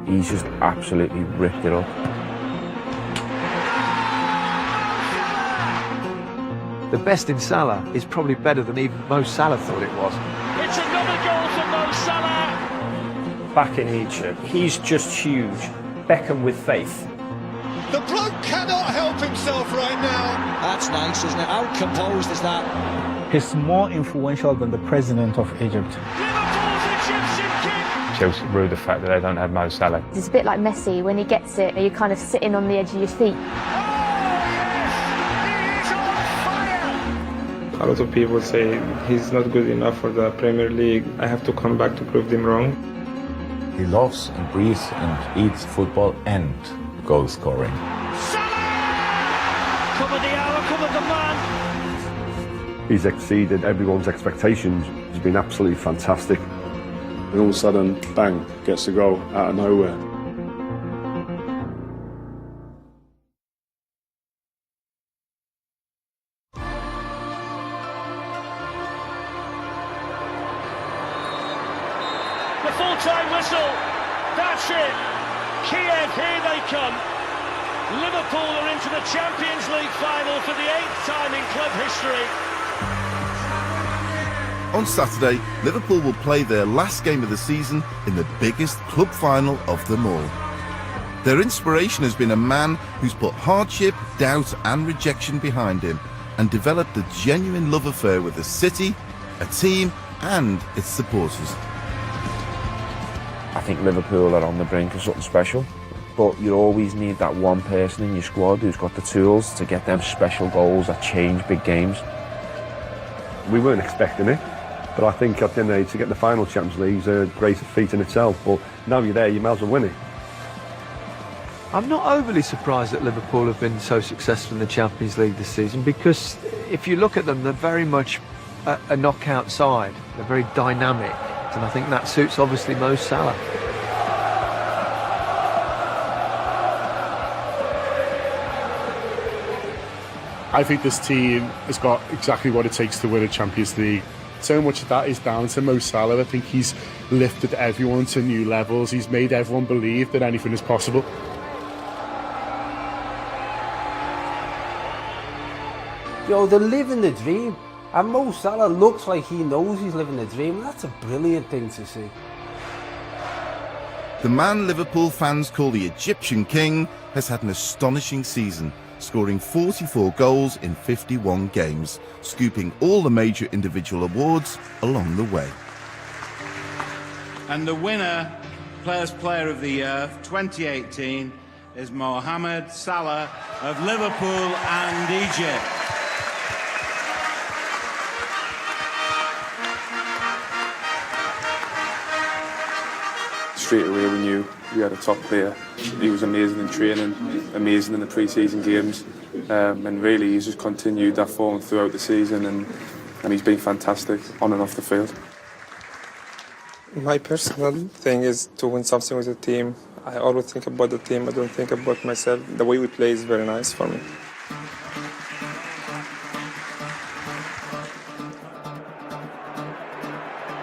He's just absolutely ripped it up. The best in Salah is probably better than even Mo Salah thought it was. It's another goal for Mo Salah. Back in Egypt, he's just huge. Beckham with faith. The bloke cannot help himself right now. That's nice, isn't it? How composed is that? He's more influential than the president of Egypt. Liverpool's Egyptian king. Chelsea rue the fact that they don't have Mo Salah. It's a bit like Messi. When he gets it, you're kind of sitting on the edge of your seat. A lot of people say he's not good enough for the Premier League. I have to come back to prove them wrong. He loves and breathes and eats football and goal scoring. Salah! Come of the hour, come of the man. He's exceeded everyone's expectations. He's been absolutely fantastic. And all of a sudden, bang, gets the goal out of nowhere. The full-time whistle. That's it. Kiev, here they come. Liverpool are into the Champions League final for the 8th time in club history. On Saturday, Liverpool will play their last game of the season in the biggest club final of them all. Their inspiration has been a man who's put hardship, doubt and rejection behind him and developed a genuine love affair with the city, a team and its supporters. I think Liverpool are on the brink of something special, but you always need that one person in your squad who's got the tools to get them special goals that change big games. We weren't expecting it, but I think at the end of the day, to get the final Champions League is a great feat in itself, but now you're there, you might as well win it. I'm not overly surprised that Liverpool have been so successful in the Champions League this season, because if you look at them, they're very much a knockout side. They're very dynamic, and I think that suits obviously Mo Salah. I think this team has got exactly what it takes to win a Champions League. So much of that is down to Mo Salah. I think he's lifted everyone to new levels. He's made everyone believe that anything is possible. Yo, they're living the dream. And Mo Salah looks like he knows he's living the dream. That's a brilliant thing to see. The man Liverpool fans call the Egyptian King has had an astonishing season, scoring 44 goals in 51 games, scooping all the major individual awards along the way. And the winner, Players' Player of the Year 2018, is Mohamed Salah of Liverpool and Egypt. Straight away we knew we had a top player. He was amazing in training, amazing in the pre-season games, and really he's just continued that form throughout the season, and he's been fantastic on and off the field. My personal thing is to win something with the team. I always think about the team, I don't think about myself. The way we play is very nice for me.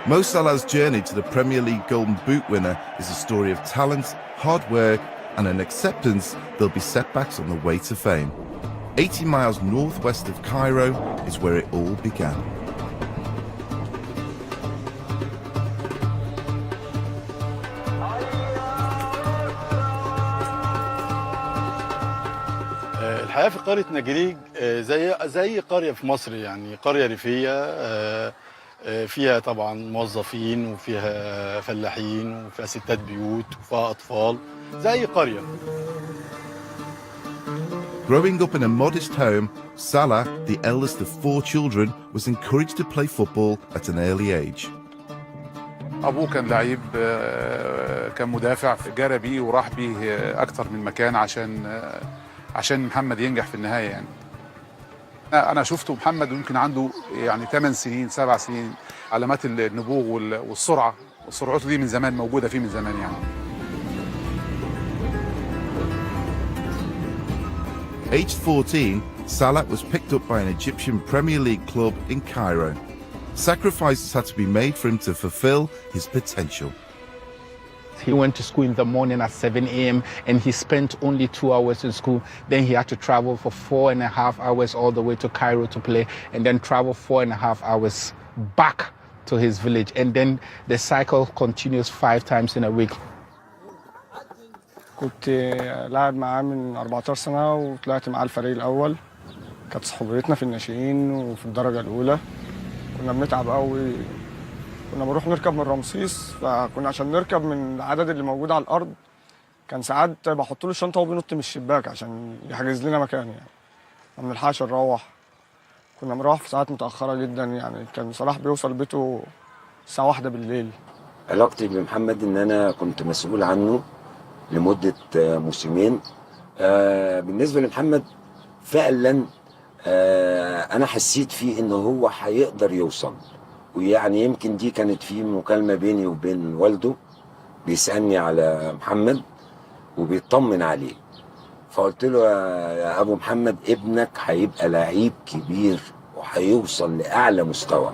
Mo Salah's journey to the Premier League Golden Boot winner is a story of talent, hard work and an acceptance there'll be setbacks on the way to fame. 80 miles northwest of Cairo is where it all began. الحياة في قرية نجريج زي قرية في مصر، يعني قرية ريفية فيها طبعا موظفين وفيها فلاحين وفيها ستات بيوت وفيها أطفال زي قرية. Growing up in a modest home, Salah, the eldest of 4 children, was encouraged to play football at an early age. أبوه كان لعيب، كان مدافع، جرى بيه وراح بيه أكتر من مكان عشان محمد ينجح في النهاية. يعني أنا شفته محمد يمكن عنده يعني 8 سنين 7 سنين، علامات النبوغ والسرعة، وسرعته دي من زمان موجودة فيه من زمان يعني. Aged 14, Salah was picked up by an Egyptian Premier League club in Cairo. Sacrifices had to be made for him to fulfill his potential. He went to school in the morning at 7 a.m. and he spent only 2 hours in school. Then he had to travel for 4.5 hours all the way to Cairo to play, and then travel 4.5 hours back to his village. And then the cycle continues 5 times in a week. كنت لاعب معاه من 14 سنة وطلعت معاه الفريق الأول. كانت صحوبيتنا في الناشئين وفي الدرجة الأولى. كنا بنتعب قوي. كنا بنروح نركب من رمسيس، فكنا عشان نركب من العدد اللي موجود على الأرض كان ساعات بحط له الشنطة وهو بينط من الشباك عشان يحجز لنا مكان يعني. ما بنلحقش نروح. كنا بنروح في ساعات متأخرة جدا يعني كان صلاح بيوصل بيته الساعة 1 بالليل. علاقتي بمحمد إن أنا كنت مسؤول عنه لمدة موسمين. بالنسبة لمحمد فعلا أنا حسيت فيه إنه هو هيقدر يوصل، ويعني يمكن دي كانت في مكالمة بيني وبين والده بيسألني على محمد وبيطمن عليه، فقلت له يا أبو محمد ابنك هيبقى لعيب كبير وهيوصل لأعلى مستوى.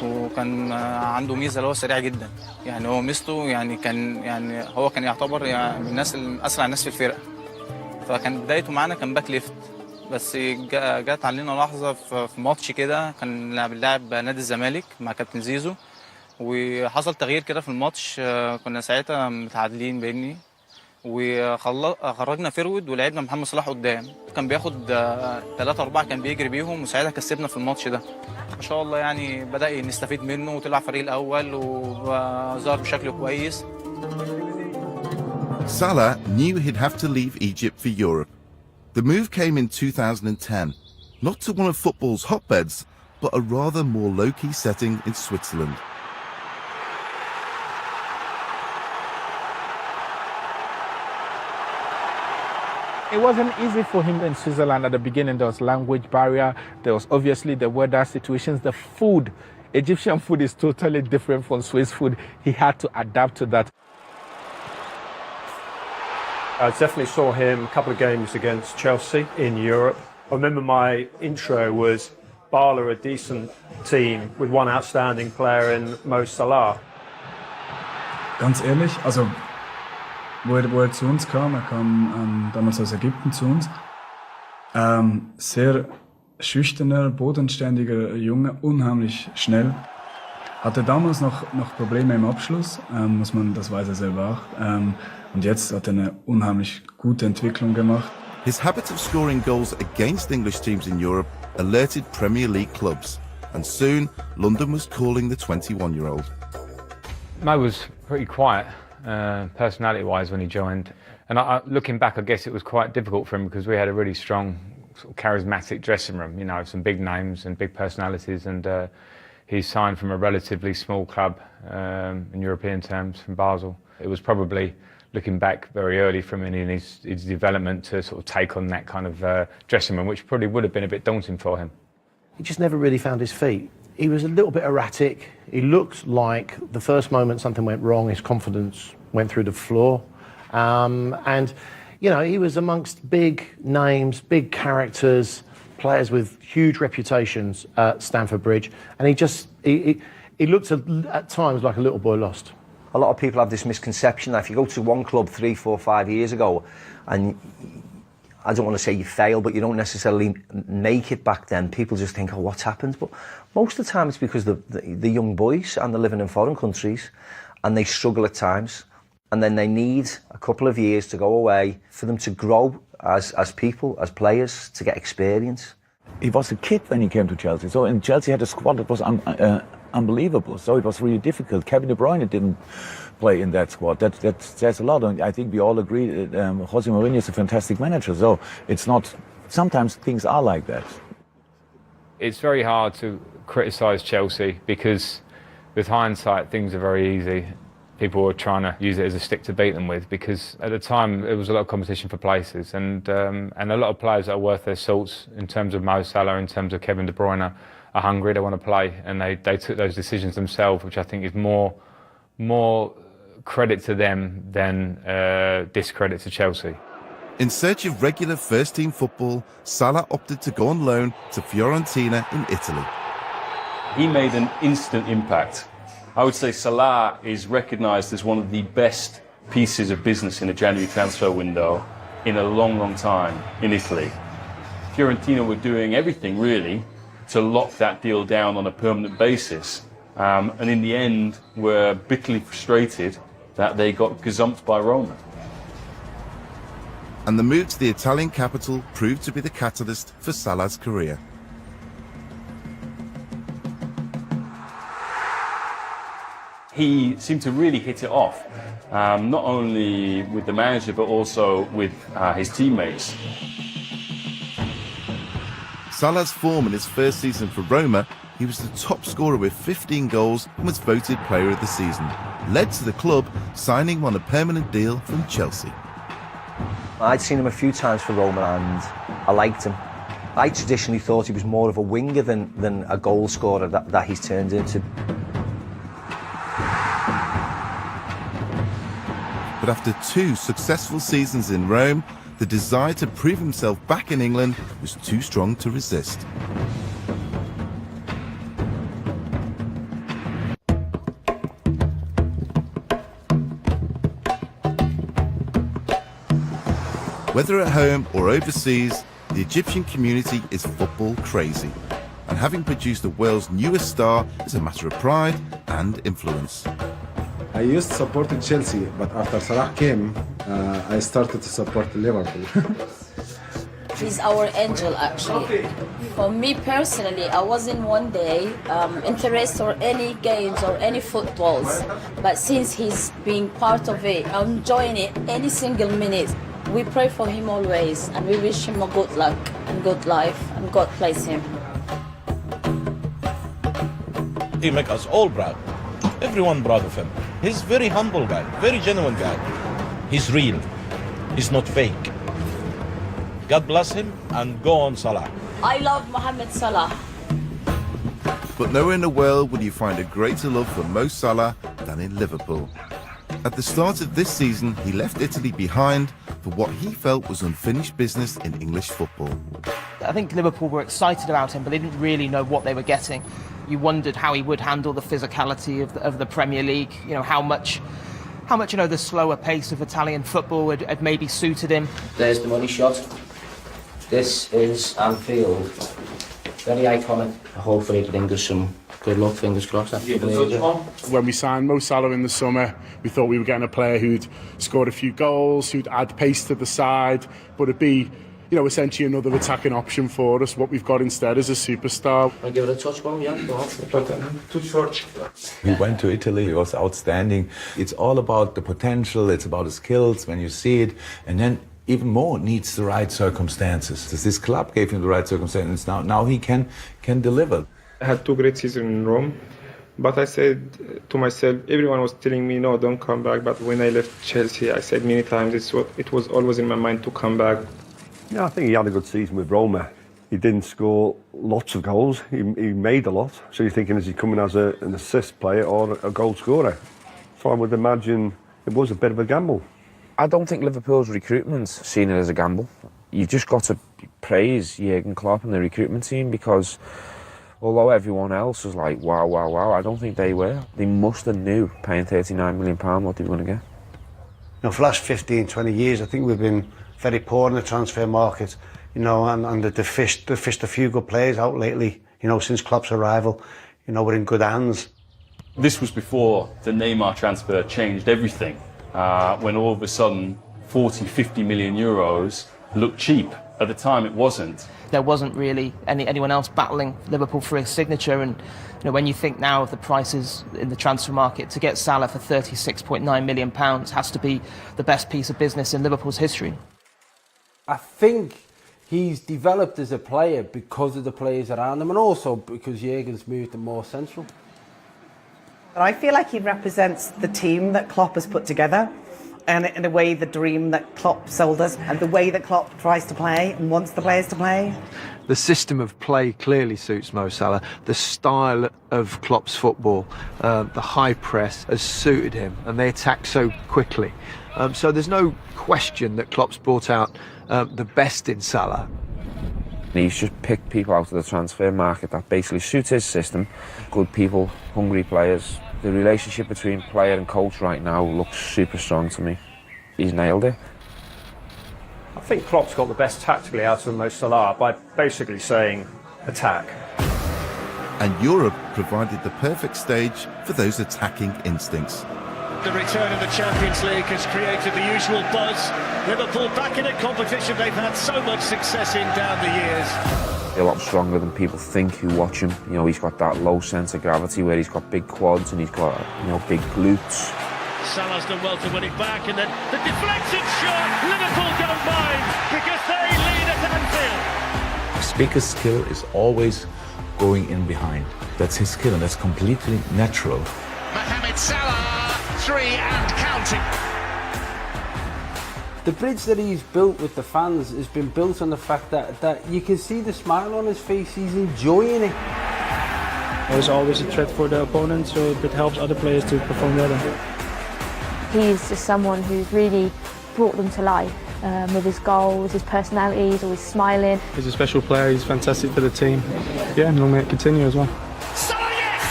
وكان عنده ميزة اللي هو سريع جدا، يعني هو ميزته يعني هو كان يعتبر يعني من الناس أسرع الناس في الفرقة، فكان بدايته معانا كان باك ليفت، بس جات علينا لحظة في ماتش كده كان لاعب نادي الزمالك مع كابتن زيزو، وحصل تغيير كده في الماتش. كنا ساعتها متعادلين بيني، وخرجنا فيرود ولعبنا محمد صلاح قدام، كان بياخد 3-4 كان بيجري بيهم، وساعتها كسبنا في الماتش ده. ما شاء الله يعني بدأ نستفيد منه وطلع فريق الأول وظهر بشكل كويس. Salah knew he'd have to leave Egypt for Europe. The move came in 2010, not to one of football's hotbeds, but a rather more low-key setting in Switzerland. It wasn't easy for him in Switzerland at the beginning. There was language barrier. There was obviously the weather situations, the food. Egyptian food is totally different from Swiss food. He had to adapt to that. I definitely saw him a couple of games against Chelsea in Europe. I remember my intro was Bala, a decent team with one outstanding player in Mo Salah. Ganz ehrlich, also wo er zu uns kam, er kam damals aus Ägypten zu uns, sehr schüchterner, bodenständiger Junge, unheimlich schnell. Hatte damals noch Probleme im Abschluss, das weiß er selber auch. Und jetzt hat er eine unheimlich gute Entwicklung gemacht. His habit of scoring goals against English teams in Europe alerted Premier League clubs, and soon London was calling the 21-year-old. Mo was pretty quiet, personality-wise, when he joined. And looking back, I guess it was quite difficult for him because we had a really strong, sort of charismatic dressing room, you know, some big names and big personalities. And he signed from a relatively small club in European terms, from Basel. It was probably, looking back, very early from him in his development to sort of take on that kind of dressing room, which probably would have been a bit daunting for him. He just never really found his feet. He was a little bit erratic. He looked like the first moment something went wrong, his confidence went through the floor. And, you know, he was amongst big names, big characters, players with huge reputations at Stamford Bridge. And he looked at times like a little boy lost. A lot of people have this misconception that if you go to one club 3, 4, 5 years ago, and I don't want to say you fail, but you don't necessarily make it back then, people just think, oh, what's happened? But most of the time it's because the young boys and they're living in foreign countries and they struggle at times, and then they need a couple of years to go away for them to grow as people, as players, to get experience. He was a kid when he came to Chelsea, so in Chelsea had a squad that was unbelievable, so it was really difficult. Kevin De Bruyne didn't play in that squad. That says a lot, and I think we all agree Jose Mourinho is a fantastic manager, so it's not, sometimes things are like that. It's very hard to criticise Chelsea because with hindsight things are very easy. People were trying to use it as a stick to beat them with, because at the time there was a lot of competition for places, and a lot of players that are worth their salts in terms of Mo Salah, in terms of Kevin De Bruyne, are hungry, they want to play, and they took those decisions themselves, which I think is more credit to them than discredit to Chelsea. In search of regular first-team football, Salah opted to go on loan to Fiorentina in Italy. He made an instant impact. I would say Salah is recognised as one of the best pieces of business in a January transfer window in a long, long time in Italy. Fiorentina were doing everything, really, to lock that deal down on a permanent basis. And in the end, were bitterly frustrated that they got gazumped by Roma. And the move to the Italian capital proved to be the catalyst for Salah's career. He seemed to really hit it off, not only with the manager, but also with his teammates. Salah's form in his first season for Roma, he was the top scorer with 15 goals and was voted Player of the Season, led to the club signing on a permanent deal from Chelsea. I'd seen him a few times for Roma and I liked him. I traditionally thought he was more of a winger than a goal scorer that he's turned into. But after 2 successful seasons in Rome, the desire to prove himself back in England was too strong to resist. Whether at home or overseas, the Egyptian community is football crazy. And having produced the world's newest star is a matter of pride and influence. I used to support Chelsea, but after Salah came, I started to support Liverpool. He's our angel, actually. For me personally, I wasn't one day interested or any games or any footballs, but since he's being part of it, I'm enjoying it any single minute. We pray for him always, and we wish him a good luck and good life, and God bless him. He makes us all proud. Everyone proud of him. He's very humble guy, very genuine guy. He's real. He's not fake. God bless him, and go on Salah. I love Mohamed Salah. But nowhere in the world would you find a greater love for Mo Salah than in Liverpool. At the start of this season, he left Italy behind for what he felt was unfinished business in English football. I think Liverpool were excited about him, but they didn't really know what they were getting. You wondered how he would handle the physicality of the Premier League, you know, how much the slower pace of Italian football had maybe suited him. There's the money shot. This is Anfield. Very iconic. Hopefully it brings us some good luck, fingers crossed. When we signed Mo Salah in the summer, we thought we were getting a player who'd scored a few goals, who'd add pace to the side, but it'd be, you know, essentially another attacking option for us. What we've got instead is a superstar. I'll give it a touch, Mo, yeah? Too short. He went to Italy, he was outstanding. It's all about the potential, it's about the skills when you see it, and then even more needs the right circumstances. This club gave him the right circumstances. Now he can deliver. I had 2 great seasons in Rome, but I said to myself, everyone was telling me, no, don't come back. But when I left Chelsea, I said many times, it was always in my mind to come back. Yeah, I think he had a good season with Roma. He didn't score lots of goals. He made a lot. So you're thinking, is he coming as an assist player or a goal scorer? So I would imagine it was a bit of a gamble. I don't think Liverpool's recruitment's seen it as a gamble. You've just got to praise Jurgen Klopp and the recruitment team, because although everyone else was like, wow, wow, wow, I don't think they were. They must have knew, paying £39 million, what they were going to get. You know, for the last 15, 20 years, I think we've been very poor in the transfer market, you know, and they've fished a few good players out lately, you know, since Klopp's arrival. You know, we're in good hands. This was before the Neymar transfer changed everything, when all of a sudden 40, 50 million euros looked cheap. At the time, it wasn't. There wasn't really anyone else battling Liverpool for his signature, and you know, when you think now of the prices in the transfer market, to get Salah for £36.9 million has to be the best piece of business in Liverpool's history. I think he's developed as a player because of the players around him, and also because Jurgen's moved him more central. I feel like he represents the team that Klopp has put together. and in a way the dream that Klopp sold us, and the way that Klopp tries to play and wants the players to play. The system of play clearly suits Mo Salah. The style of Klopp's football, the high press, has suited him, and they attack so quickly. So there's no question that Klopp's brought out the best in Salah. He's just picked people out of the transfer market that basically suits his system. Good people, hungry players. The relationship between player and coach right now looks super strong to me. He's nailed it. I think Klopp's got the best tactically out of Mo Salah by basically saying attack. And Europe provided the perfect stage for those attacking instincts. The return of the Champions League has created the usual buzz. Liverpool back in a competition they've had so much success in down the years. A lot stronger than people think who watch him. You know, he's got that low sense of gravity where he's got big quads and he's got, you know, big glutes. Salah's done well to win it back, and then the deflection shot. Liverpool don't mind because they lead at Anfield. His biggest skill is always going in behind. That's his skill, and that's completely natural. Mohamed Salah, 3 and counting. The bridge that he's built with the fans has been built on the fact that you can see the smile on his face. He's enjoying it. There's always a threat for the opponent, so it helps other players to perform better. He's just someone who's really brought them to life with his goals, his personality. He's always smiling. He's a special player. He's fantastic for the team. Yeah, and long may it continue as well. Salah, yes!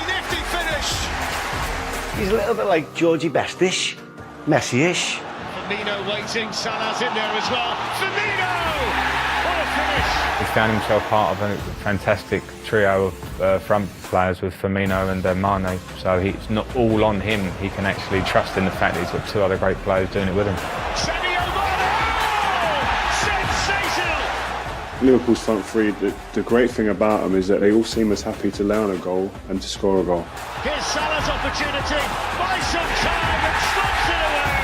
Nifty finish. He's a little bit like Georgie Best-ish, Messi-ish. Firmino waiting, Salah's in there as well. Firmino! What a finish! He's found himself part of a fantastic trio of front players with Firmino and Mane, so it's not all on him. He can actually trust in the fact that he's got 2 other great players doing it with him. Liverpool's front three, the great thing about them is that they all seem as happy to lay on a goal and to score a goal. Here's Salah's opportunity, buys some time and slots it away.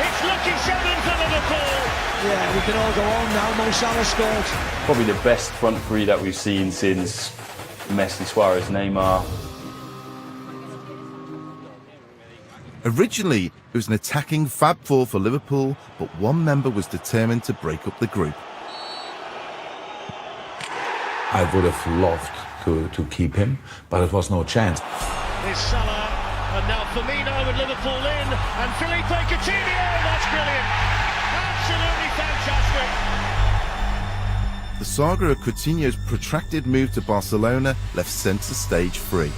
It's lucky 7 for Liverpool. Yeah, we can all go on now. Mo Salah scored. Probably the best front three that we've seen since Messi, Suarez, Neymar. Originally, it was an attacking Fab Four for Liverpool, but one member was determined to break up the group. I would have loved to keep him, but it was no chance. Here's Salah, and now Firmino and Liverpool in, and Felipe Coutinho, that's brilliant. Absolutely fantastic. The saga of Coutinho's protracted move to Barcelona left centre stage free.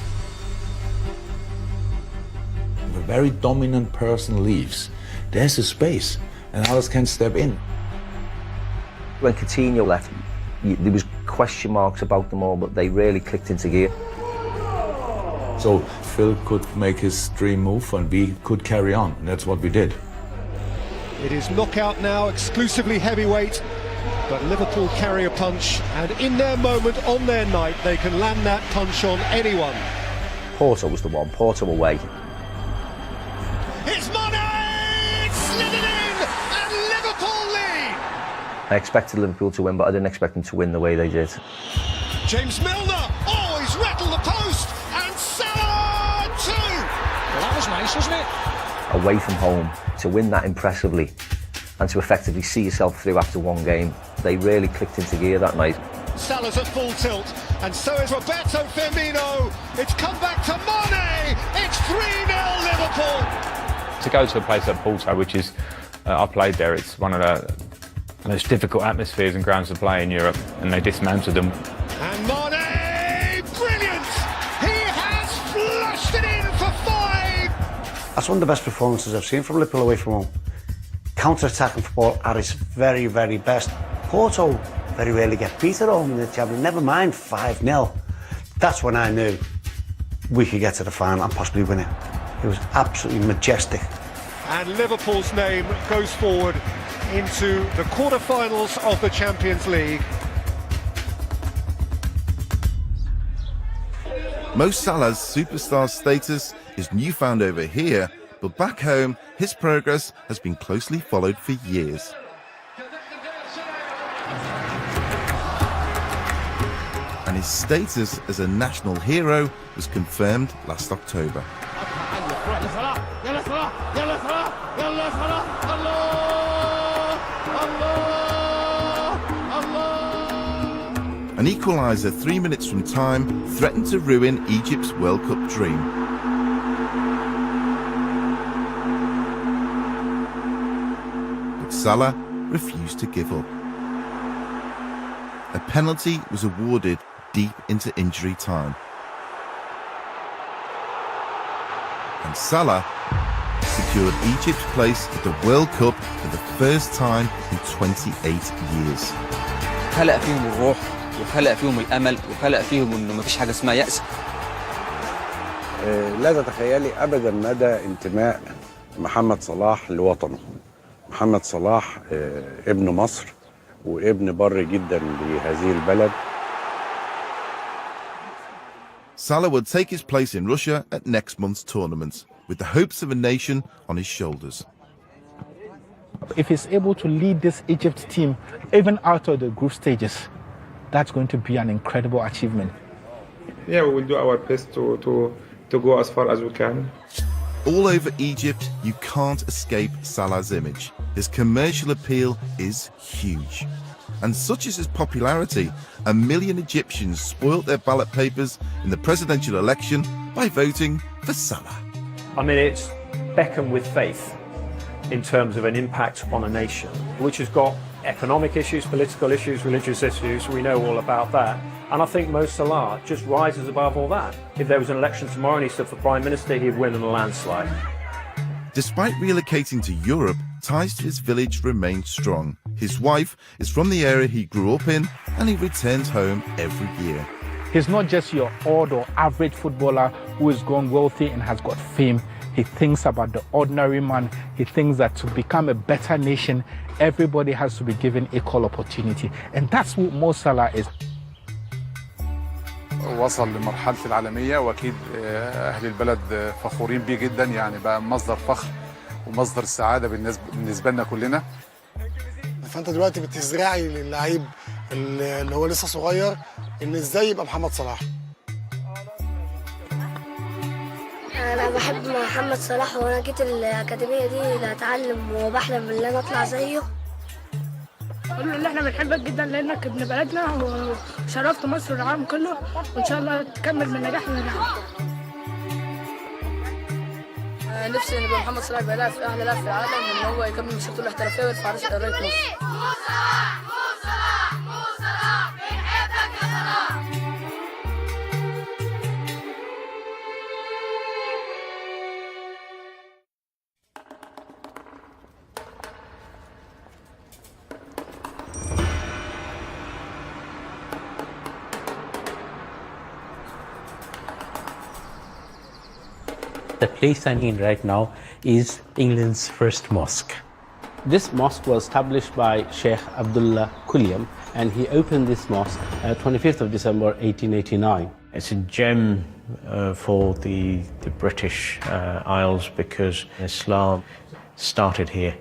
If a very dominant person leaves, there's a space, and others can step in. When Coutinho left, there was question marks about them all, but they really clicked into gear. So Phil could make his dream move and we could carry on, and that's what we did. It is knockout now, exclusively heavyweight, but Liverpool carry a punch, and in their moment, on their night, they can land that punch on anyone. Porto was the one, Porto away. It's Mane! It's slid it in, and Liverpool lead! I expected Liverpool to win, but I didn't expect them to win the way they did. James Milner! Oh, he's rattled the post! And Salah 2! Well, that was nice, wasn't it? Away from home, to win that impressively and to effectively see yourself through after one game, they really clicked into gear that night. Salah's at full tilt, and so is Roberto Firmino. It's come back to Mane! It's 3-0 Liverpool! To go to a place like Porto, which is, I played there, it's one of the most difficult atmospheres and grounds to play in Europe, and they dismantled them. And Mane, brilliant! He has flushed it in for 5! That's one of the best performances I've seen from Liverpool away from home. Counter-attacking football at its very, very best. Porto very rarely get beat at home in the Champions, never mind 5-0. That's when I knew we could get to the final and possibly win it. It was absolutely majestic. And Liverpool's name goes forward into the quarter-finals of the Champions League. Mo Salah's superstar status is newfound over here, but back home, his progress has been closely followed for years. And his status as a national hero was confirmed last October. يلا صلاح الله الله الله. An equaliser 3 minutes from time threatened to ruin Egypt's World Cup dream. But Salah refused to give up. A penalty was awarded deep into injury time. And Salah secured Egypt's place at the World Cup for the first time in 28 years. خلق فيهم الروح وخلق فيهم الأمل وخلق فيهم إنه مفيش حاجة اسمها يأس. لا تتخيلي أبدا مدى انتماء محمد صلاح لوطنه. محمد صلاح ابن مصر وابن بر جدا لهذه البلد. Salah would take his place in Russia at next month's tournament, with the hopes of a nation on his shoulders. If he's able to lead this Egypt team even out of the group stages, that's going to be an incredible achievement. Yeah, we will do our best to go as far as we can. All over Egypt, you can't escape Salah's image. His commercial appeal is huge. And such is his popularity, 1 million Egyptians spoilt their ballot papers in the presidential election by voting for Salah. I mean, it's Beckham with faith in terms of an impact on a nation, which has got economic issues, political issues, religious issues. We know all about that. And I think Mo Salah just rises above all that. If there was an election tomorrow and he stood for Prime Minister, he'd win in a landslide. Despite relocating to Europe, ties to his village remain strong. His wife is from the area he grew up in, and he returns home every year. He's not just your odd or average footballer who has grown wealthy and has got fame. He thinks about the ordinary man. He thinks that to become a better nation, everybody has to be given equal opportunity. And that's what Mo Salah is. وصل لمرحلة العالمية وأكيد أهل البلد فخورين بيه جدا يعني بقى مصدر فخر ومصدر السعادة بالنسبة لنا كلنا. فأنت دلوقتي بتزرعي للعيب اللي هو لسه صغير إن إزاي يبقى محمد صلاح. أنا بحب محمد صلاح وأنا جيت الأكاديمية دي لأتعلم وبحلم إن أنا أطلع زيه. قول له ان احنا بنحبك جدا لانك ابن بلدنا وشرفت مصر والعالم كله وان شاء الله تكمل من نجاح لنجاح. نفسي ان محمد صلاح يبقى لاعب في احلى لاعب في العالم وان هو يكمل مسيرته الاحترافيه ويرفع رايه مصر. The place I'm in right now is England's first mosque. This mosque was established by Sheikh Abdullah Kuliam, and he opened this mosque 25th of December 1889. It's a gem for the British Isles because Islam started here.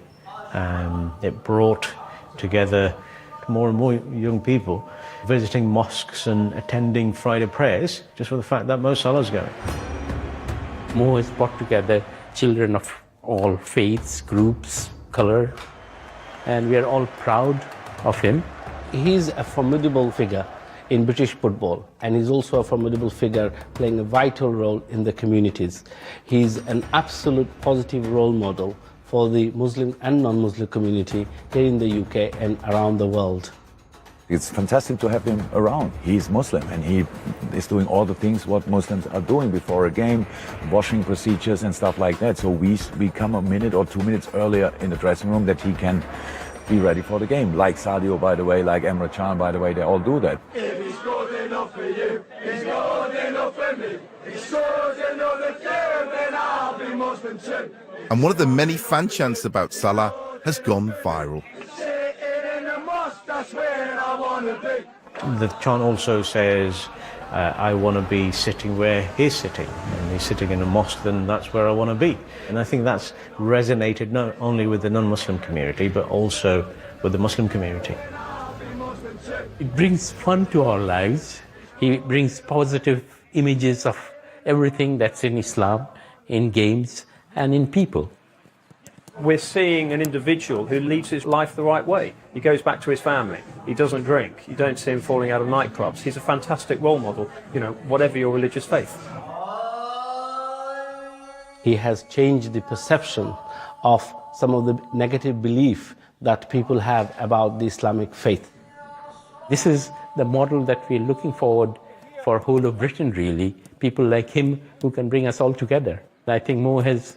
It brought together more and more young people visiting mosques and attending Friday prayers just for the fact that Mo Salah's going. Mo has brought together children of all faiths, groups, colour, and we are all proud of him. He's a formidable figure in British football, and he's also a formidable figure playing a vital role in the communities. He's an absolute positive role model for the Muslim and non-Muslim community here in the UK and around the world. It's fantastic to have him around. He's Muslim and he is doing all the things what Muslims are doing before a game, washing procedures and stuff like that. So we come a minute or 2 minutes earlier in the dressing room that he can be ready for the game. Like Sadio, by the way, like Emre Can, by the way, they all do that. If he's good enough for you, he's good enough for me. He's sure another game, then I'll be Muslim too. And one of the many fan chants about Salah has gone viral. The chant also says, I want to be sitting where he's sitting. And he's sitting in a mosque, then that's where I want to be. And I think that's resonated not only with the non-Muslim community, but also with the Muslim community. It brings fun to our lives. He brings positive images of everything that's in Islam, in games, and in people. We're seeing an individual who leads his life the right way. He goes back to his family. He doesn't drink. You don't see him falling out of nightclubs. He's a fantastic role model, you know, whatever your religious faith. He has changed the perception of some of the negative belief that people have about the Islamic faith. This is the model that we're looking forward for whole of Britain, really. People like him who can bring us all together. I think Mo has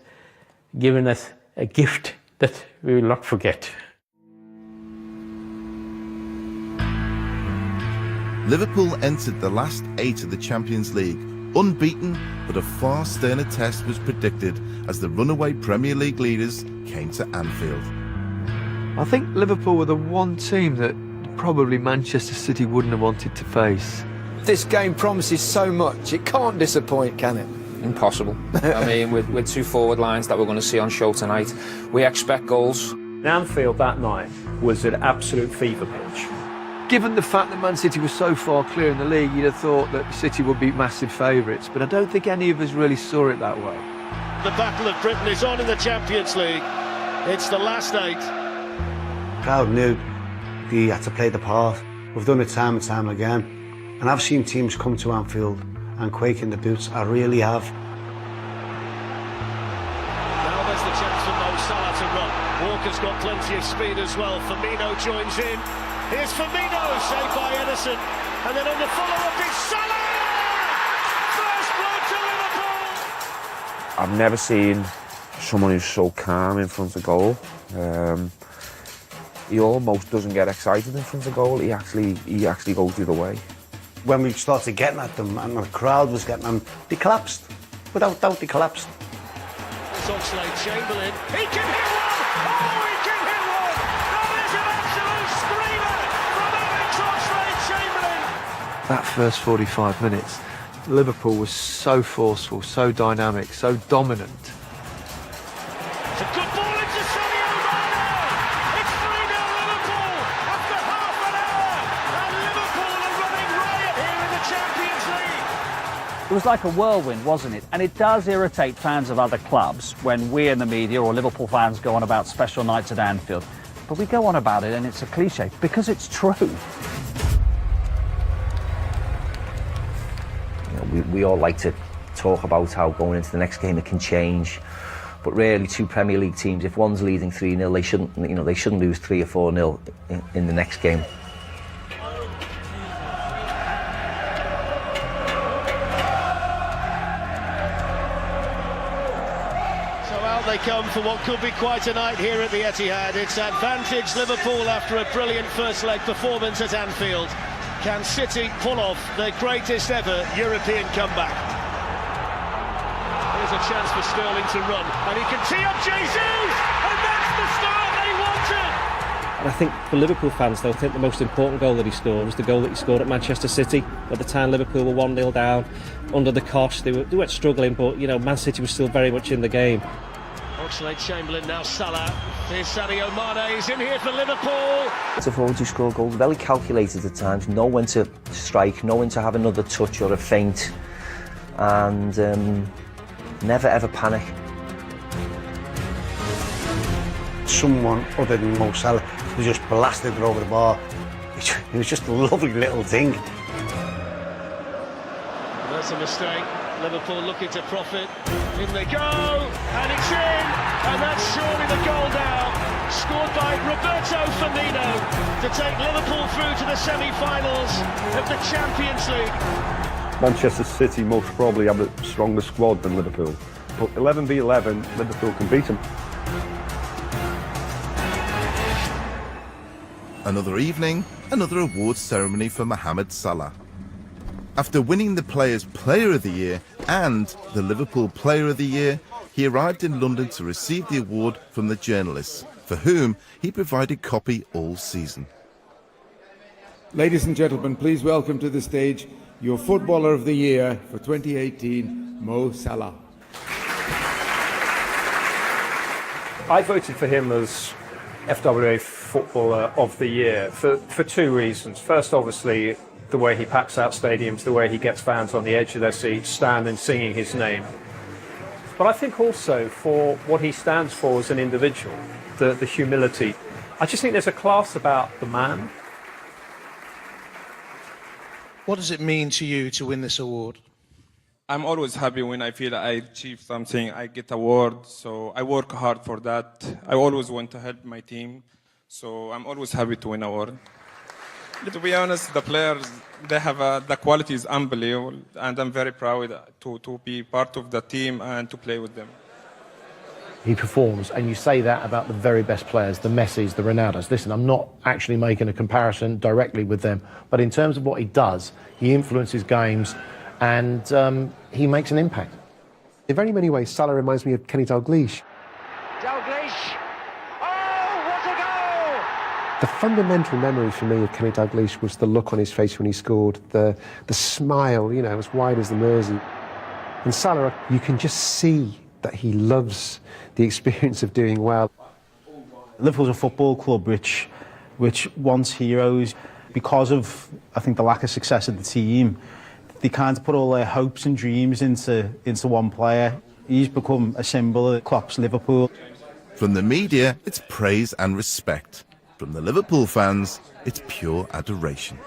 given us a gift that we will not forget. Liverpool entered the last 8 of the Champions League, unbeaten, but a far sterner test was predicted as the runaway Premier League leaders came to Anfield. I think Liverpool were the one team that probably Manchester City wouldn't have wanted to face. This game promises so much, it can't disappoint, can it? Impossible. I mean, with 2 forward lines that we're going to see on show tonight, we expect goals. Anfield that night was an absolute fever pitch. Given the fact that Man City was so far clear in the league, you'd have thought that City would be massive favourites, but I don't think any of us really saw it that way. The Battle of Britain is on in the Champions League. It's the last 8. Crowd knew he had to play the part. We've done it time and time again. And I've seen teams come to Anfield and quake in the boots. I really have. Now there's the chance for Mo Salah to run. Walker's got plenty of speed as well. Firmino joins in. Here's Firmino, saved by Edison. And then on the follow-up is Salah! First blood to Liverpool! I've never seen someone who's so calm in front of goal. He almost doesn't get excited in front of goal. He actually goes the other way. When we started getting at them and the crowd was getting them, they collapsed. Without doubt, they collapsed. It's Oxlade-Chamberlain. He can hit one! Oh, he can hit one! That is an absolute screamer from Alex Oxlade-Chamberlain! That first 45 minutes, Liverpool was so forceful, so dynamic, so dominant. It's a good ball into Sadio Mane! It's 3-0 Liverpool after half an hour! And Liverpool are running riot here in the Champions League! It was like a whirlwind, wasn't it? And it does irritate fans of other clubs when we in the media or Liverpool fans go on about special nights at Anfield. But we go on about it and it's a cliche because it's true. We all like to talk about how going into the next game it can change, but really 2 Premier League teams, if one's leading 3-0, they shouldn't lose 3 or 4-0 in the next game. So out they come for what could be quite a night here at the Etihad. It's advantage Liverpool after a brilliant first leg performance at Anfield. Can City pull off their greatest ever European comeback? Here's a chance for Sterling to run, and he can tee up Jesus, and that's the start they wanted! And I think for Liverpool fans, they'll think the most important goal that he scored was the goal that he scored at Manchester City. At the time, Liverpool were 1-0 down, under the cosh. They weren't struggling, but you know, Man City was still very much in the game. Oxlade-Chamberlain, now Salah. Here's Sadio Mane, he's in here for Liverpool. It's a forward who score goals, very calculated at times, know when to strike, know when to have another touch or a feint, and never ever panic. Someone other than Mo Salah who just blasted it over the bar. It was just a lovely little thing. That's a mistake. Liverpool looking to profit. In they go, and it's in, and that's surely the goal now. Scored by Roberto Firmino to take Liverpool through to the semi-finals of the Champions League. Manchester City most probably have a stronger squad than Liverpool, but 11v11, Liverpool can beat them. Another evening, another awards ceremony for Mohamed Salah. After winning the Players' Player of the Year and the Liverpool Player of the Year, he arrived in London to receive the award from the journalists, for whom he provided copy all season. Ladies and gentlemen, please welcome to the stage your Footballer of the Year for 2018, Mo Salah. I voted for him as FWA Footballer of the Year for 2 reasons. First, obviously, the way he packs out stadiums, the way he gets fans on the edge of their seats, standing, singing his name. But I think also for what he stands for as an individual, the humility. I just think there's a class about the man. What does it mean to you to win this award? I'm always happy when I feel I achieve something, I get award, so I work hard for that. I always want to help my team, so I'm always happy to win award. To be honest, the players, they have the quality is unbelievable, and I'm very proud to be part of the team and to play with them. He performs, and you say that about the very best players, the Messis, the Ronaldos. Listen, I'm not actually making a comparison directly with them, but in terms of what he does, he influences games, and he makes an impact. In very many ways, Salah reminds me of Kenny Dalglish. Dalglish! Oh, what a goal! The fundamental memory for me of Kenny Dalglish was the look on his face when he scored, the smile, you know, as wide as the Mersey. And Salah, you can just see that he loves the experience of doing well. Liverpool's a football club which wants heroes. Because of, I think, the lack of success of the team, they can't put all their hopes and dreams into one player. He's become a symbol of Klopp's Liverpool. From the media, it's praise and respect. From the Liverpool fans, it's pure adoration.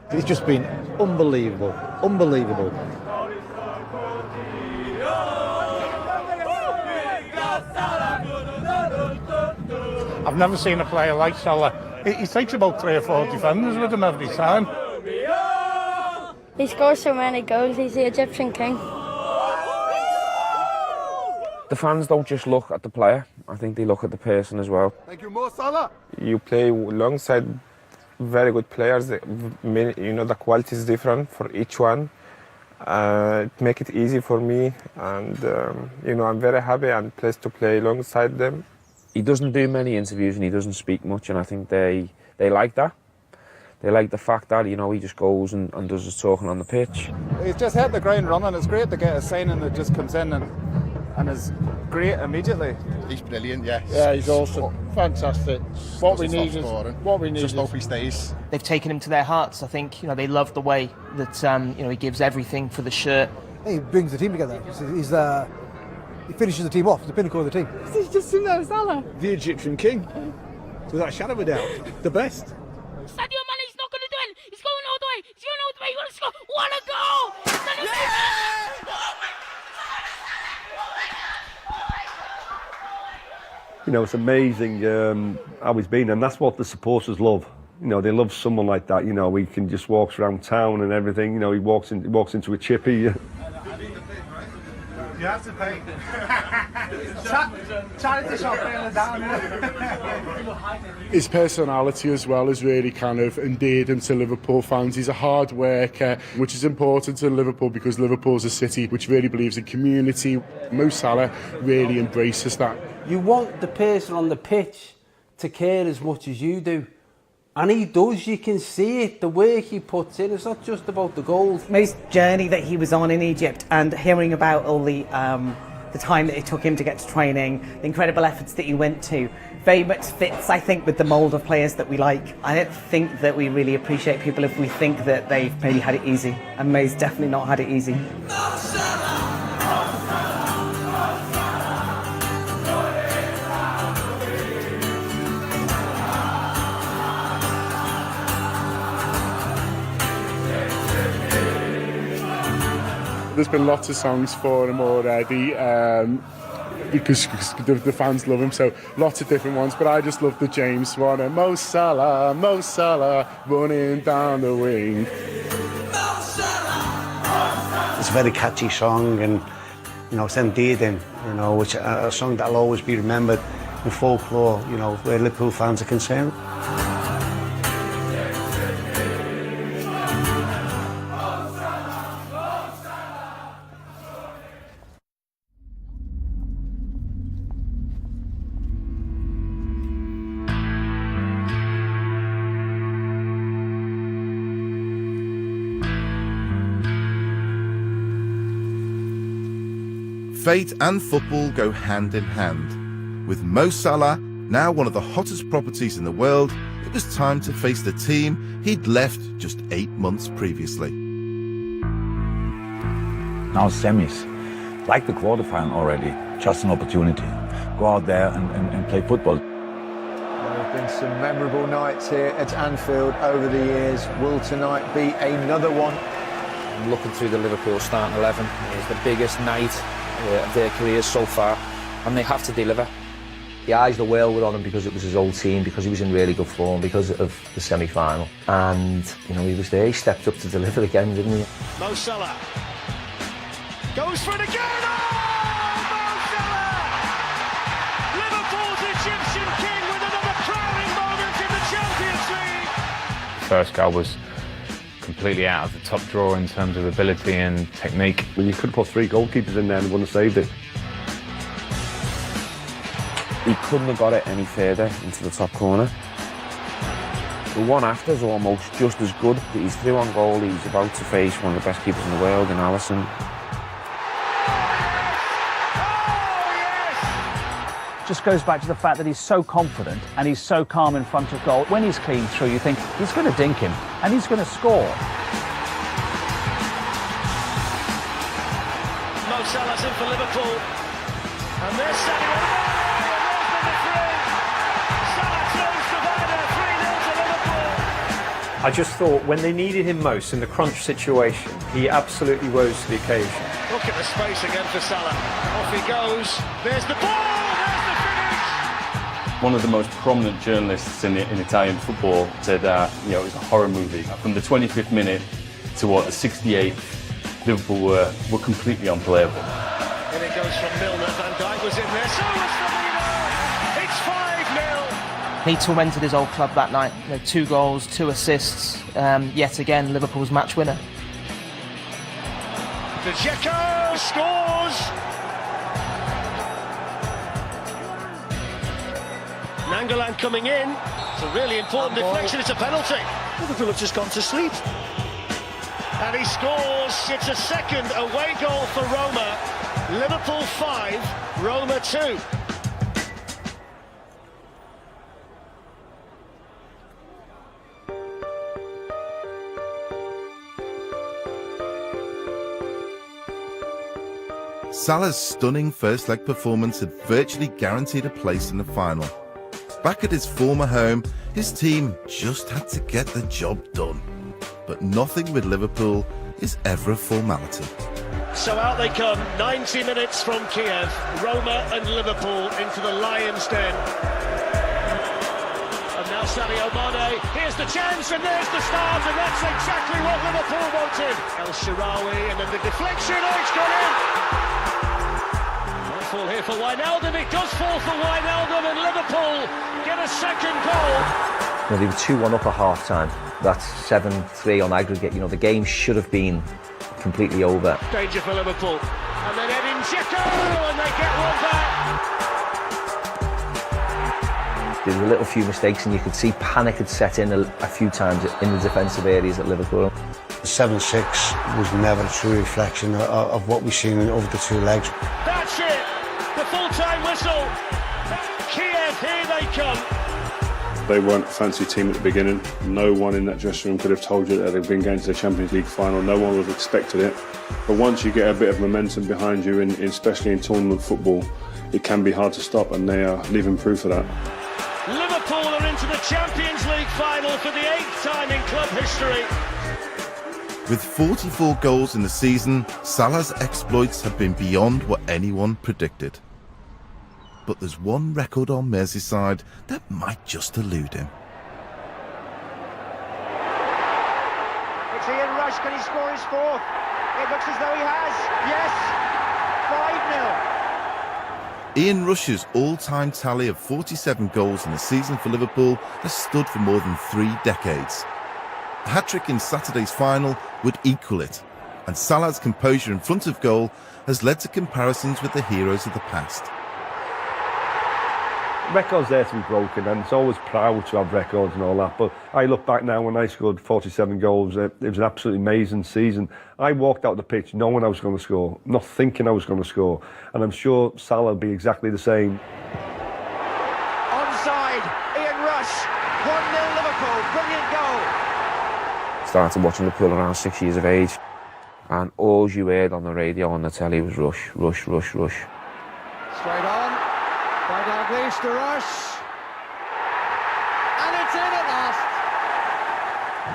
It's just been unbelievable, unbelievable. I've never seen a player like Salah. He takes about 3 or 4 defenders with him every time. He scores so many goals, he's the Egyptian king. The fans don't just look at the player, I think they look at the person as well. Thank you, Mo Salah. You play alongside very good players. You know, the quality is different for each one. It makes it easy for me, and you know, I'm very happy and pleased to play alongside them. He doesn't do many interviews and he doesn't speak much, and I think they like that. They like the fact that, you know, he just goes and does his talking on the pitch. He's just hit the ground running. It's great to get a signing that just comes in and is great immediately. He's brilliant, yeah. Yeah, he's awesome. Fantastic. What we need is just hope he stays. They've taken him to their hearts. I think, you know, they love the way that you know, he gives everything for the shirt. He brings the team together. He finishes the team off, the pinnacle of the team. He's just Salah. The Egyptian king, without a shadow of a doubt, the best. Sadio Mane, he's not going to do it. He's going all the way. He's going all the way. He's going to score. What a goal! You know, it's amazing how he's been, and that's what the supporters love. You know, they love someone like that. You know, he can just walks around town and everything. You know, he walks into a chippy. You have to pay. Charity shop down. His personality as well has really kind of endeared him to Liverpool fans. He's a hard worker, which is important to Liverpool because Liverpool's a city which really believes in community. Mo Salah really embraces that. You want the person on the pitch to care as much as you do. And he does, you can see it, the work he puts in. It's not just about the goals. Most journey that he was on in Egypt, and hearing about all the time that it took him to get to training, the incredible efforts that he went to, very much fits, I think, with the mould of players that we like. I don't think that we really appreciate people if we think that they've maybe had it easy, and Mo's definitely not had it easy. There's been lots of songs for him already because the fans love him, so lots of different ones, but I just love the James one. Mo Salah, running down the wing. It's a very catchy song, and you know, it's endearing, you know, which a song that'll always be remembered in folklore, you know, where Liverpool fans are concerned. Fate and football go hand in hand. With Mo Salah, now one of the hottest properties in the world, it was time to face the team he'd left just 8 months previously. Now semis, like the quarterfinal already, just an opportunity. Go out there and play football. There have been some memorable nights here at Anfield over the years. Will tonight be another one? I'm looking through the Liverpool starting 11. It's the biggest night of their careers so far, and they have to deliver. The eyes of the world were on him because it was his old team, because he was in really good form, because of the semi-final. And, you know, he was there, he stepped up to deliver again, didn't he? Mo Salah goes for it again! Oh, Mo Salah! Liverpool's Egyptian king with another crowning moment in the Champions League! The first goal was completely out of the top drawer in terms of ability and technique. Well, you could have put 3 goalkeepers in there and wouldn't have saved it. He couldn't have got it any further into the top corner. The one after is almost just as good. He's through on goal. He's about to face one of the best keepers in the world in Alisson. Just goes back to the fact that he's so confident and he's so calm in front of goal. When he's clean through, you think he's going to dink him and he's going to score. Mo Salah's in for Liverpool, and they're setting it up. I just thought when they needed him most in the crunch situation, he absolutely rose to the occasion. Look at the space again for Salah. Off he goes. There's the ball. There's the finish. One of the most prominent journalists in Italian football said, you know, it was a horror movie. From the 25th minute to the 68th, Liverpool were completely unplayable. And it goes from Milner. Van Dijk was in there. So was Firmino. It's 5-0. He tormented his old club that night. You know, 2 goals, 2 assists. Yet again, Liverpool's match winner. Dzeko scores. Nangolan coming in. It's a really important deflection. It's a penalty. Liverpool have just gone to sleep. And he scores. It's a second away goal for Roma. Liverpool 5, Roma 2. Salah's stunning first-leg performance had virtually guaranteed a place in the final. Back at his former home, his team just had to get the job done. But nothing with Liverpool is ever a formality. So out they come, 90 minutes from Kiev, Roma and Liverpool into the Lions' Den. And now Sadio Mane, here's the chance and there's the start, and that's exactly what Liverpool wanted. El Shaarawy, and then the deflection, oh, it's gone in! Fall here for Wijnaldum, it does fall for Wijnaldum, and Liverpool get a second goal. You know, they were 2-1 up at half-time. That's 7-3 on aggregate. You know, the game should have been completely over. Danger for Liverpool. And then Edin Dzeko, and they get one back. There were a little few mistakes, and you could see panic had set in a few times in the defensive areas at Liverpool. The 7-6 was never a true reflection of what we've seen over the 2 legs. That's it! The full-time whistle. Kiev, here they come. They weren't a fancy team at the beginning. No one in that dressing room could have told you that they'd been going to the Champions League final. No one would have expected it. But once you get a bit of momentum behind you, especially in tournament football, it can be hard to stop, and they are living proof of that. Liverpool are into the Champions League final for the 8th time in club history. With 44 goals in the season, Salah's exploits have been beyond what anyone predicted. But there's one record on Merseyside that might just elude him. It's Ian Rush, can he score his 4th? It looks as though he has, yes, 5-0. Ian Rush's all-time tally of 47 goals in the season for Liverpool has stood for more than 3 decades. A hat-trick in Saturday's final would equal it, and Salah's composure in front of goal has led to comparisons with the heroes of the past. Records there to be broken, and it's always proud to have records and all that, but I look back now when I scored 47 goals, it was an absolutely amazing season. I walked out the pitch knowing I was going to score, not thinking I was going to score, and I'm sure Salah will be exactly the same. Onside, Ian Rush, 1-0 Liverpool. Started watching Liverpool around 6 years of age, and all you heard on the radio and the telly was rush, rush, rush, rush. Straight on by Dalglish, the rush, and it's in at last.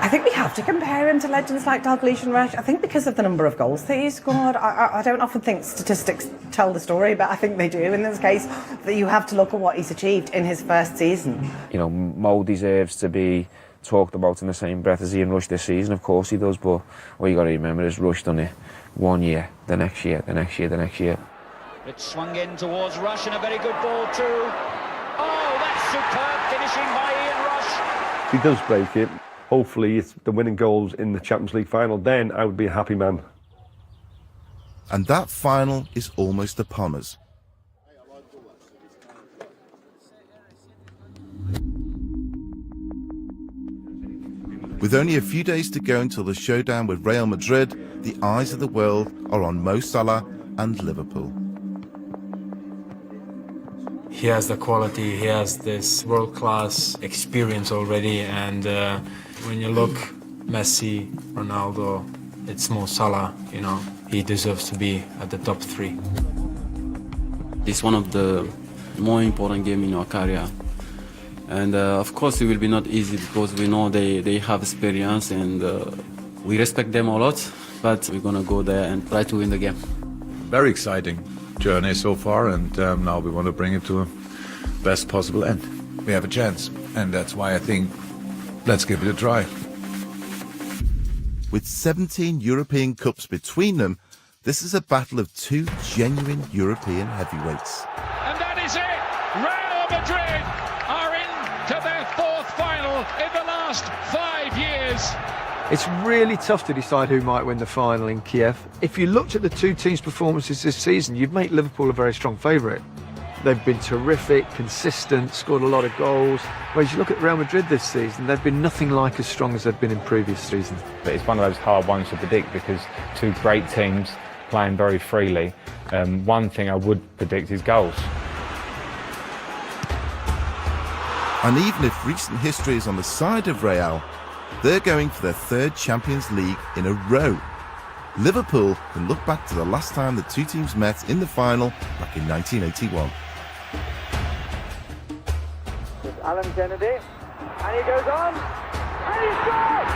I think we have to compare him to legends like Dalglish and Rush. I think because of the number of goals that he scored. I don't often think statistics tell the story, but I think they do in this case, that you have to look at what he's achieved in his first season. You know, Mo deserves to be talked about in the same breath as Ian Rush this season. Of course he does, but what you got to remember is Rush done it 1 year, the next year, the next year, the next year. It's swung in towards Rush, and a very good ball too. Oh, that's superb finishing by Ian Rush. If he does break it, hopefully it's the winning goals in the Champions League final, then I would be a happy man. And that final is almost upon us. With only a few days to go until the showdown with Real Madrid, the eyes of the world are on Mo Salah and Liverpool. He has the quality, he has this world-class experience already, and when you look Messi, Ronaldo, it's Mo Salah, you know, he deserves to be at the top three. It's one of the more important games in our career. And of course it will be not easy because we know they have experience, and we respect them a lot, but we're going to go there and try to win the game. Very exciting journey so far, and now we want to bring it to a best possible end. We have a chance, and that's why I think let's give it a try. With 17 European Cups between them, this is a battle of two genuine European heavyweights. And that is it. Real Madrid are into their fourth final in the last 5 years. It's really tough to decide who might win the final in Kiev. If you looked at the two teams' performances this season, you'd make Liverpool a very strong favourite. They've been terrific, consistent, scored a lot of goals. Whereas you look at Real Madrid this season, they've been nothing like as strong as they've been in previous seasons. But it's one of those hard ones to predict because two great teams playing very freely. One thing I would predict is goals. And even if recent history is on the side of Real, they're going for their third Champions League in a row. Liverpool can look back to the last time the two teams met in the final back in 1981. Alan Kennedy, and he goes on, and he scores!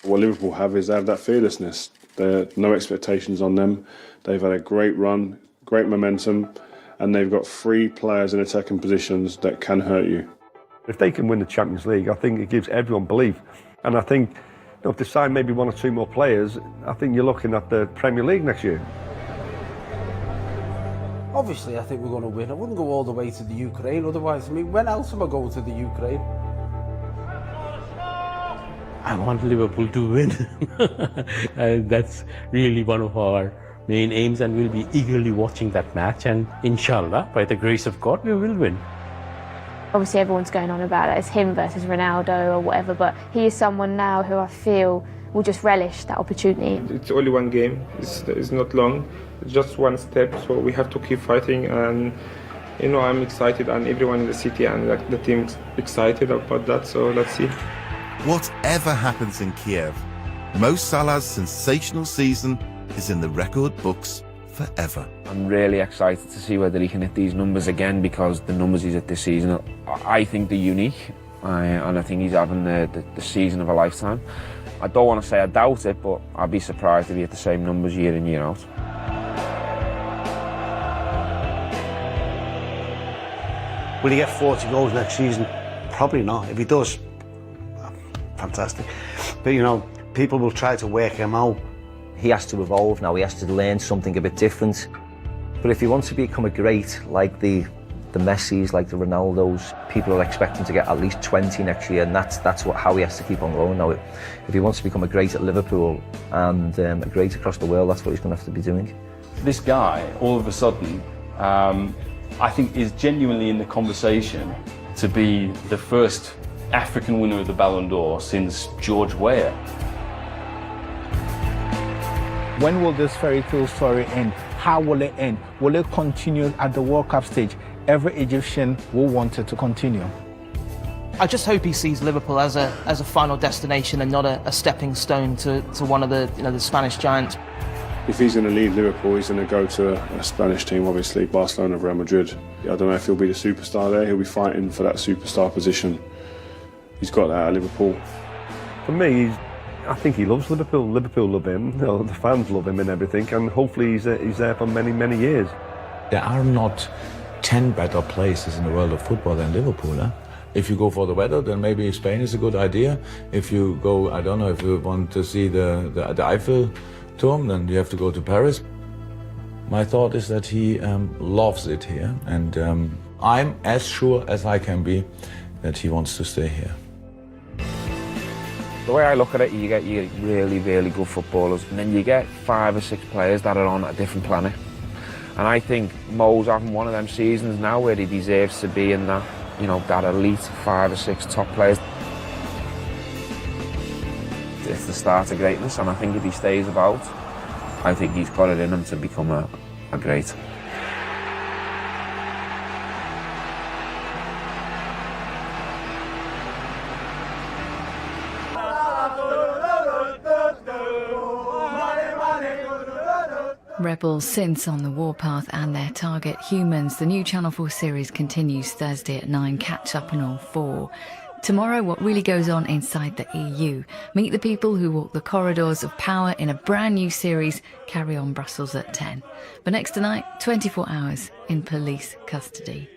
What Liverpool have is they have that fearlessness. There are no expectations on them. They've had a great run, great momentum, and they've got 3 players in attacking positions that can hurt you. If they can win the Champions League, I think it gives everyone belief. And I think if they sign maybe 1 or 2 more players, I think you're looking at the Premier League next year. Obviously, I think we're going to win. I wouldn't go all the way to the Ukraine otherwise. I mean, when else am I going to the Ukraine? I want Liverpool to win. That's really one of our main aims, and we'll be eagerly watching that match, and inshallah, by the grace of God, we will win. Obviously everyone's going on about it, it's him versus Ronaldo or whatever, but he is someone now who I feel will just relish that opportunity. It's only one game, it's not long, it's just one step, so we have to keep fighting, and you know, I'm excited, and everyone in the city and the team's excited about that, so let's see. Whatever happens in Kiev, Mo Salah's sensational season is in the record books forever. I'm really excited to see whether he can hit these numbers again, because the numbers he's hit this season, I think they're unique, and I think he's having the season of a lifetime. I don't want to say I doubt it, but I'd be surprised if he hit the same numbers year in, year out. Will he get 40 goals next season? Probably not. If he does, fantastic. But you know, people will try to work him out. He has to evolve now, he has to learn something a bit different. But if he wants to become a great, like the Messis, like the Ronaldos, people are expecting to get at least 20 next year, and that's how he has to keep on going now. If he wants to become a great at Liverpool and a great across the world, that's what he's going to have to be doing. This guy, all of a sudden, I think is genuinely in the conversation to be the first African winner of the Ballon d'Or since George Weah. When will this fairy tale story end? How will it end? Will it continue at the World Cup stage? Every Egyptian will want it to continue. I just hope he sees Liverpool as a final destination and not a stepping stone to one of the Spanish giants. If he's going to leave Liverpool, he's going to go to a Spanish team, obviously, Barcelona, Real Madrid. I don't know if he'll be the superstar there. He'll be fighting for that superstar position. He's got that at Liverpool. For me, I think he loves Liverpool. Liverpool love him. You know, the fans love him and everything. And hopefully he's there for many, many years. There are not 10 better places in the world of football than Liverpool. Eh? If you go for the weather, then maybe Spain is a good idea. If you go, I don't know, if you want to see the Eiffel Tomb, then you have to go to Paris. My thought is that he loves it here, and I'm as sure as I can be that he wants to stay here. The way I look at it, you get really, really good footballers, and then you get 5 or 6 players that are on a different planet. And I think Mo's having one of them seasons now where he deserves to be in that, you know, that elite 5 or 6 top players. It's the start of greatness, and I think if he stays about, I think he's got it in him to become a great. Rebels since on the warpath and their target humans. The new Channel 4 series continues Thursday at 9. Catch up on all 4. Tomorrow, what really goes on inside the EU. Meet the people who walk the corridors of power in a brand new series. Carry on Brussels at 10. But next tonight, 24 hours in police custody.